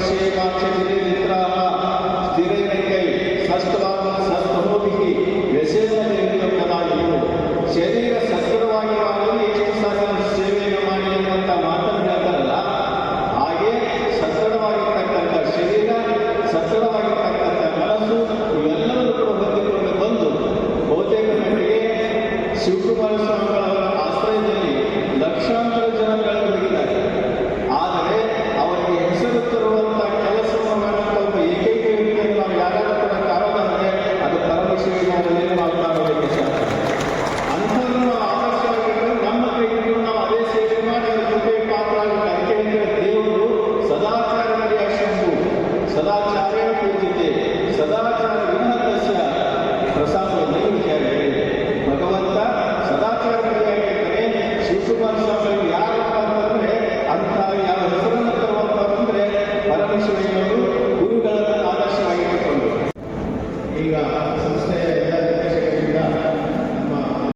ಸೇವಾಕ್ಷಿಗೆ ನಿದ್ರಾಹ ಸ್ಥಿರೈನೈಕೈ ಸಸ್ತವಾದ ಸಸ್ತನೋಭಿಹಿ ವ್ಯಸೇನವಾಗಿರುವುದು ಶರೀರ ಸದೃಢವಾಗಿ ಮಾಡಲು ಎಷ್ಟು ಸಾಧ್ಯ ಸೇವೆಯನ್ನು ಮಾಡಿ ಅನ್ನುವಂಥ ಮಾತನ್ನು ಹೇಳ್ತಾರಲ್ಲ, ಹಾಗೆ ಸದೃಢವಾಗಿರ್ತಕ್ಕಂಥ ಶರೀರ, ಸದೃಢವಾಗಿರ್ತಕ್ಕಂಥ ಮನಸ್ಸು ಇವೆಲ್ಲವೂ ಕೂಡ ಹೊಂದಿಕೊಂಡು ಬಂದು ಬಹುತೇಕ ಮಟ್ಟಿಗೆ ಶಿವಕುಮಾರ ಸ್ವಾಮಿಗಳವರ ಆಶ್ರಯದಲ್ಲಿ ಲಕ್ಷಾಂತರ ಜನಗಳನ್ನು ಹೋಗಿದ್ದಾರೆ. ಆದರೆ ಅವರಿಗೆ ಹೆಸರು ತರುವಂಥ ಕೆಲಸವನ್ನು ಮಾಡುವಂಥ ಒಬ್ಬ ಏಕೈಕ ವ್ಯಕ್ತಿಯನ್ನು ನಾವು ಯಾರಾದರೂ ಕೂಡ ಕಾರಣ ಅಂದರೆ ಅದು ಪರಮಶಿವನಲ್ಲಿ ಮಾಡ್ತಾ ಇರಬೇಕು ಸರ್. ಅಂಥವ್ರನ್ನು ಆದರ್ಶವಾಗಿದ್ದು ನಮ್ಮ ಕೈಗೂ ನಾವು ಅದೇ ಸೇವೆ ಮಾಡಿ ಅದರ ಜೊತೆ ಪಾತ್ರ ಆಗುತ್ತೆ. ಅದಕ್ಕೆ ದೇವರು ಸದಾಚಾರದಲ್ಲಿ ಶಂಭು ಸದಾಚಾರ್ಯ ಪೂಜಿತೆ ಸದಾಚಾರ ವಿನಃ ಪ್ರಸಾದ ನೈವೇದ್ಯ. ಭಗವಂತ ಸದಾಚಾರವಾಗಿದ್ದರೆ ಶಿವಕುಮಾರ ಸ್ವಾಮಿ